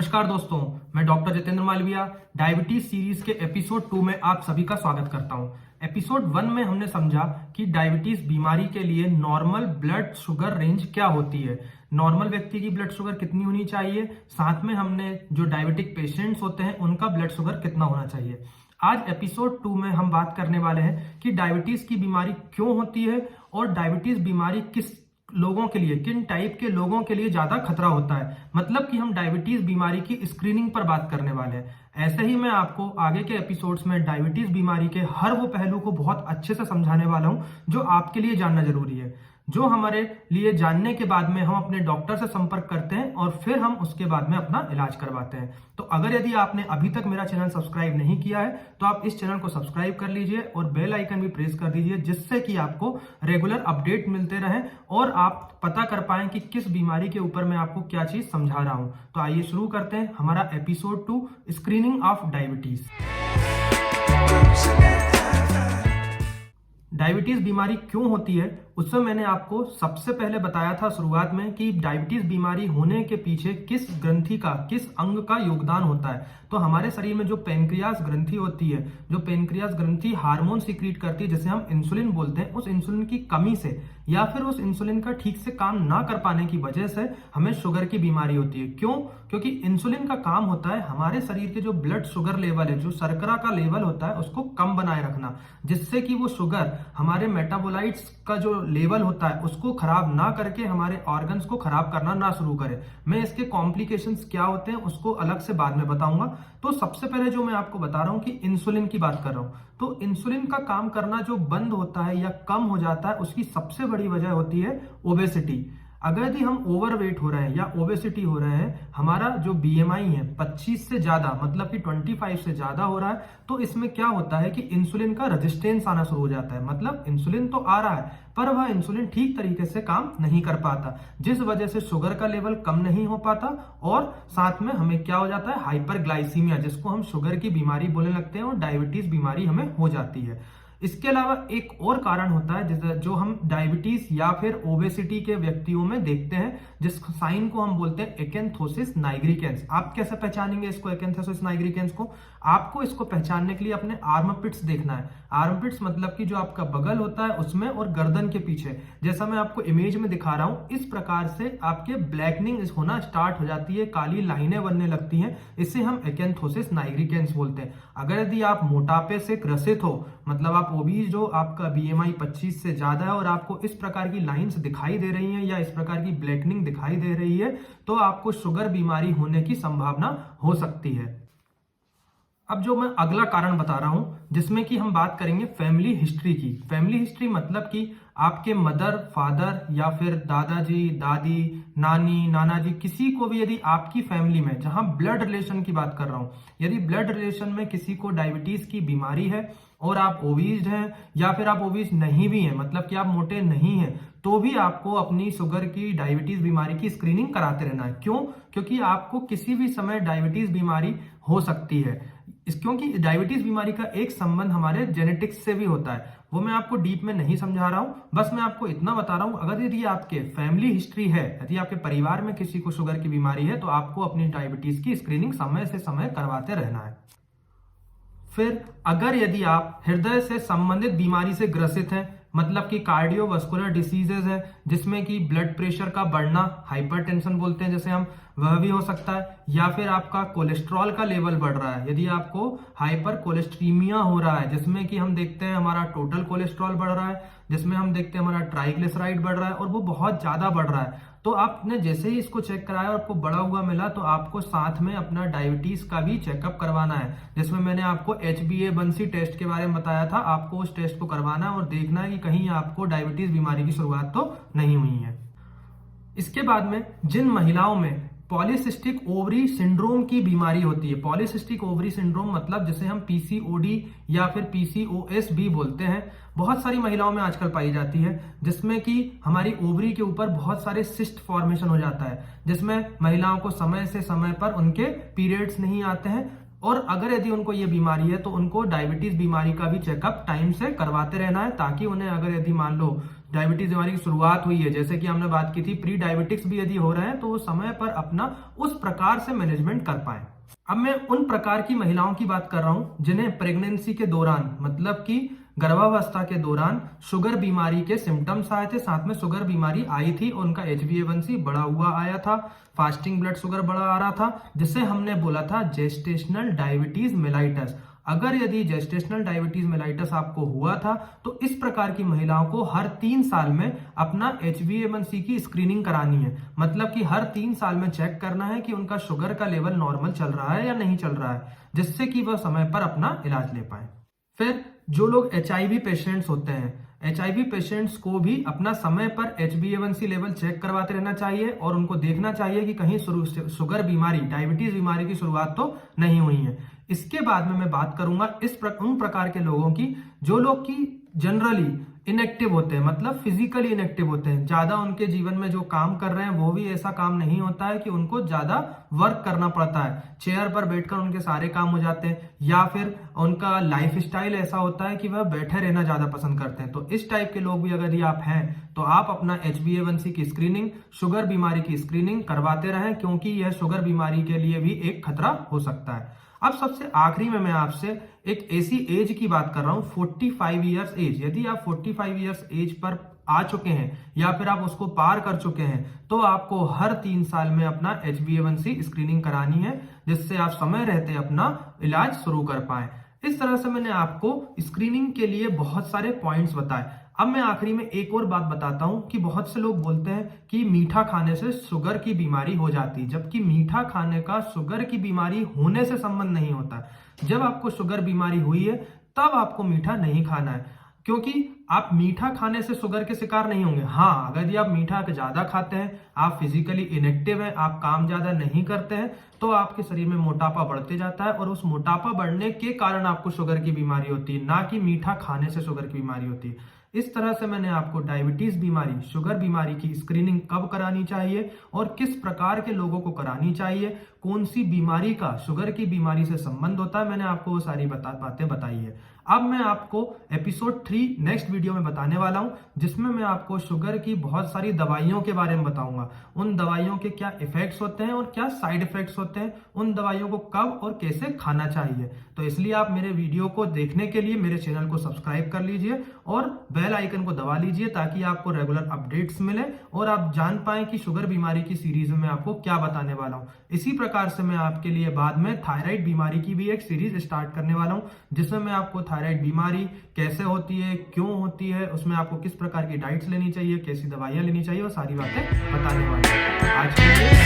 नमस्कार दोस्तों, मैं doctor Jitendra Malviya diabetes series के एपिसोड 2 में आप सभी का स्वागत करता हूं। एपिसोड 1 में हमने समझा कि डायबिटीज बीमारी के लिए नॉर्मल ब्लड शुगर रेंज क्या होती है, नॉर्मल व्यक्ति की ब्लड शुगर कितनी होनी चाहिए, साथ में हमने जो डायबिटिक पेशेंट्स होते हैं उनका ब्लड शुगर कितना होना चाहिए। आज एपिसोड 2 में हम बात करने वाले हैं कि डायबिटीज की बीमारी क्यों होती है और डायबिटीज बीमारी किस लोगों के लिए, किन टाइप के लोगों के लिए ज्यादा खतरा होता है। मतलब कि हम डायबिटीज बीमारी की स्क्रीनिंग पर बात करने वाले हैं। ऐसे ही मैं आपको आगे के एपिसोड्स में डायबिटीज बीमारी के हर वो पहलू को बहुत अच्छे से समझाने वाला हूं जो आपके लिए जानना जरूरी है, जो हमारे लिए जानने के बाद में हम अपने डॉक्टर से संपर्क करते हैं और फिर हम उसके बाद में अपना इलाज करवाते हैं। तो अगर यदि आपने अभी तक मेरा चैनल सब्सक्राइब नहीं किया है तो आप इस चैनल को सब्सक्राइब कर लीजिए और बेल आइकन भी प्रेस कर दीजिए, जिससे कि आपको रेगुलर अपडेट मिलते रहे और आप पता कर पाए कि किस बीमारी के ऊपर मैं आपको क्या चीज समझा रहा हूं। तो आइए शुरू करते हैं हमारा episode 2, screening of diabetes. Diabetes बीमारी क्यों होती है उसमें मैंने आपको सबसे पहले बताया था शुरुआत में कि डायबिटीज बीमारी होने के पीछे किस ग्रंथि का, किस अंग का योगदान होता है। तो हमारे शरीर में जो पेनक्रियास ग्रंथि होती है, जो पेनक्रियास ग्रंथि हार्मोन सीक्रेट करती है जिसे हम इंसुलिन बोलते हैं, उस इंसुलिन की कमी से या फिर उस इंसुलिन का ठीक से काम ना कर पाने की वजह से हमें शुगर की बीमारी होती है। क्यों? क्योंकि इंसुलिन का काम होता है हमारे शरीर के जो ब्लड शुगर लेवल है, जो शर्करा का लेवल होता है, उसको कम बनाए रखना, जिससे कि वो शुगर हमारे मेटाबोलाइट्स का जो लेवल होता है उसको खराब ना करके हमारे ऑर्गन्स को खराब करना ना शुरू करे। मैं इसके कॉम्प्लिकेशंस क्या होते हैं उसको अलग से बाद में बताऊंगा। तो सबसे पहले जो मैं आपको बता रहा हूं कि इंसुलिन की बात कर रहा हूं, तो इंसुलिन का काम करना जो बंद होता है या कम हो जाता है उसकी सबसे बड़ी वजह होती है ओबेसिटी। अगर यदि हम ओवरवेट हो रहे हैं या ओबेसिटी हो रहे हैं, हमारा जो बीएमआई है 25 से ज्यादा, मतलब कि 25 से ज्यादा हो रहा है, तो इसमें क्या होता है कि इंसुलिन का रेजिस्टेंस आना शुरू हो जाता है। मतलब इंसुलिन तो आ रहा है पर वह इंसुलिन ठीक तरीके से काम नहीं कर पाता, जिस वजह से शुगर का लेवल कम नहीं हो पाता और साथ में हमें क्या हो जाता है, हाइपरग्लाइसीमिया, जिसको हम शुगर की बीमारी बोलने लगते हैं और डायबिटीज बीमारी हमें हो जाती है। इसके अलावा एक और कारण होता है जो हम डायबिटीज या फिर ओबेसिटी के व्यक्तियों में देखते हैं, जिस साइन को हम बोलते हैं एकेंथोसिस नाइग्रिकेंस। आप कैसे पहचानेंगे इसको, एकेंथोसिस नाइग्रिकेंस को? आपको इसको पहचानने के लिए अपने आर्मपिट्स देखना है। आर्मपिट्स मतलब कि जो आपका बगल होता है उसमें और गर्दन के पीछे, जैसा मैं आपको इमेज में दिखा रहा हूं, इस प्रकार से आपके ब्लैकनिंग होना स्टार्ट हो जाती है, काली लाइनें बनने लगती हैं। इसे हम एकेंथोसिस नाइग्रिकेंस बोलते हैं। अगर यदि आप मोटापे से ग्रसित हो, मतलब आप ओबीज हो, आपका बीएमआई 25 से ज्यादा है और आपको इस प्रकार की लाइंस दिखाई दे रही हैं या इस प्रकार की ब्लैकनिंग दिखाई दे रही है, तो आपको शुगर बीमारी होने की संभावना हो सकती है। अब जो मैं अगला कारण बता रहा हूं, जिसमें कि हम बात करेंगे फैमिली हिस्ट्री की। फैमिली हिस्ट्री मतलब कि आपके मदर, फादर या फिर दादाजी, दादी, नानी, नाना जी, किसी को भी यदि आपकी फैमिली में, जहां ब्लड रिलेशन की बात कर रहा हूं, यदि ब्लड रिलेशन में किसी को डायबिटीज की बीमारी है और आप ओबीज हैं या फिर आप ओबीज नहीं भी हैं, मतलब कि आप मोटे नहीं हैं, तो भी आपको अपनी शुगर की, डायबिटीज बीमारी की स्क्रीनिंग कराते रहना है। क्यों? क्योंकि आपको किसी भी समय डायबिटीज बीमारी हो सकती है। क्योंकि डायबिटीज बीमारी का एक संबंध हमारे जेनेटिक्स से भी होता है। वो मैं आपको डीप में नहीं समझा रहा हूं, बस मैं आपको इतना बता रहा हूं, अगर यदि आपके फैमिली हिस्ट्री है, यदि आपके परिवार में किसी को शुगर की बीमारी है, तो आपको अपनी डायबिटीज की स्क्रीनिंग समय से समय करवाते रहना है। फिर अगर यदि आप हृदय से संबंधित बीमारी से ग्रसित हैं, मतलब कि कार्डियोवास्कुलर डिसीजेज है, जिसमें कि ब्लड प्रेशर का बढ़ना, हाइपरटेंशन बोलते हैं जैसे हम, वह भी हो सकता है, या फिर आपका कोलेस्ट्रॉल का लेवल बढ़ रहा है, यदि आपको हाइपर कोलेस्ट्रीमिया हो रहा है, जिसमें कि हम देखते हैं हमारा टोटल कोलेस्ट्रॉल बढ़ रहा है, जिसमें हम देखते हैं हमारा ट्राइग्लिसराइड बढ़ रहा है और वो बहुत ज्यादा बढ़ रहा है, तो आपने जैसे ही इसको चेक कराया और आपको बढ़ा हुआ मिला, तो आपको साथ में अपना डायबिटीज का भी चेकअप करवाना है, जिसमें मैंने आपको HbA1c टेस्ट के बारे में बताया था। आपको उस टेस्ट को करवाना है और देखना है कि कहीं आपको डायबिटीज बीमारी की शुरुआत तो नहीं हुई है। इसके बाद में जिन महिलाओं में पॉलीसिस्टिक ओवरी सिंड्रोम की बीमारी होती है, पॉलीसिस्टिक ओवरी सिंड्रोम मतलब जिसे हम पीसीओडी या फिर पीसीओएस भी बोलते हैं, बहुत सारी महिलाओं में आजकल पाई जाती है, जिसमें कि हमारी ओवरी के ऊपर बहुत सारे सिस्ट फॉर्मेशन हो जाता है, जिसमें महिलाओं को समय से समय पर उनके पीरियड्स नहीं आते हैं। और अगर यदि उनको ये बीमारी है तो उनको डायबिटीज बीमारी का भी चेकअप टाइम से करवाते रहना है, ताकि उन्हें अगर यदि मान लो डायबिटीज बीमारी की शुरुआत हुई है, जैसे कि हमने बात की थी प्री डायबिटिक्स भी यदि हो रहे हैं, तो वो समय पर अपना उस प्रकार से मैनेजमेंट कर पाए। अब मैं उन प्रकार की महिलाओं की बात कर रहा हूं जिन्हें प्रेगनेंसी के दौरान, मतलब कि गर्भावस्था के दौरान शुगर बीमारी के सिम्टम्स आए थे, साथ में शुगर बीमारी आई थी, उनका HbA1c बढ़ा हुआ आया था, फास्टिंग ब्लड शुगर बढ़ा आ रहा था, जिसे हमने बोला था जेस्टेशनल डायबिटीज मेलाइटस। अगर यदि जेस्टेशनल डायबिटीज मेलाइटस आपको हुआ था तो इस प्रकार की महिलाओं को हर 3 साल में अपना HbA1c की स्क्रीनिंग करानी है। मतलब कि हर 3 साल में चेक करना है कि उनका शुगर का लेवल नॉर्मल चल रहा है या नहीं चल रहा है, जिससे कि वह समय पर अपना इलाज ले पाए। फिर जो लोग HIV पेशेंट्स होते हैं, HIV पेशेंट्स को भी अपना समय पर HbA1c लेवल चेक करवाते रहना चाहिए और उनको देखना चाहिए कि कहीं शुगर बीमारी, डायबिटीज बीमारी की शुरुआत तो नहीं हुई है। इसके बाद में मैं बात करूंगा उन प्रकार के लोगों की जो लोग की जनरली इनएक्टिव होते हैं, मतलब फिजिकली इनएक्टिव होते हैं, ज्यादा उनके जीवन में जो काम कर रहे हैं वो भी ऐसा काम नहीं होता है कि उनको ज्यादा वर्क करना पड़ता है, चेयर पर बैठकर उनके सारे काम हो जाते हैं, या फिर उनका लाइफ स्टाइल ऐसा होता है कि वह बैठे रहना ज्यादा पसंद करते हैं। तो इस टाइप के लोग भी अगर आप हैं तो आप अपना HbA1c की स्क्रीनिंग, शुगर बीमारी की स्क्रीनिंग करवाते रहें, क्योंकि यह शुगर बीमारी के लिए भी एक खतरा हो सकता है। अब सबसे आखिरी में मैं आपसे एक ऐसी एज की बात कर रहा हूं, 45 ईयर्स एज। यदि आप 45 ईयर्स एज पर आ चुके हैं या फिर आप उसको पार कर चुके हैं तो आपको हर 3 साल में अपना HbA1c स्क्रीनिंग करानी है, जिससे आप समय रहते अपना इलाज शुरू कर पाए। इस तरह से मैंने आपको स्क्रीनिंग के लिए बहुत सारे पॉइंट्स बताए। अब मैं आखिरी में एक और बात बताता हूं कि बहुत से लोग बोलते हैं कि मीठा खाने से शुगर की बीमारी हो जाती है, जबकि मीठा खाने का शुगर की बीमारी होने से संबंध नहीं होता। जब आपको शुगर बीमारी हुई है तब आपको मीठा नहीं खाना है, क्योंकि आप मीठा खाने से शुगर के शिकार नहीं होंगे। हाँ, अगर आप मीठा ज्यादा खाते हैं, आप फिजिकली इनएक्टिव हैं, आप काम ज्यादा नहीं करते हैं, तो आपके शरीर में मोटापा बढ़ते जाता है और उस मोटापा बढ़ने के कारण आपको शुगर की बीमारी होती है, ना कि मीठा खाने से शुगर की बीमारी होती है। इस तरह से मैंने आपको डायबिटीज बीमारी, शुगर बीमारी की स्क्रीनिंग कब करानी चाहिए और किस प्रकार के लोगों को करानी चाहिए, कौन सी बीमारी का शुगर की बीमारी से संबंध होता है, मैंने आपको वो सारी बातें बताई है। अब मैं आपको एपिसोड 3 नेक्स्ट वीडियो में बताने वाला हूं, जिसमें मैं आपको शुगर की बहुत सारी दवाइयों के बारे में बताऊंगा। उन दवाइयों के क्या इफेक्ट्स होते हैं और क्या साइड इफेक्ट्स होते हैं, उन दवाइयों को कब और कैसे खाना चाहिए। तो इसलिए आप मेरे वीडियो को देखने के लिए मेरे चैनल को सब्सक्राइब कर लीजिए और बेल आइकन को दबा लीजिए, ताकि आपको रेगुलर अपडेट्स मिले और आप जान पाएं कि शुगर बीमारी की सीरीज में मैं आपको क्या बताने वाला हूं। इसी प्रकार से मैं आपके लिए बाद में थायराइड बीमारी की भी एक सीरीज स्टार्ट करने वाला हूं, जिसमें मैं आपको थायराइड बीमारी कैसे होती है, क्यों होती है, उसमें आपको किस प्रकार की डाइट्स लेनी चाहिए, कैसी दवाइयां लेनी चाहिए, वो सारी बातें बताने वाला हूं। आज के लिए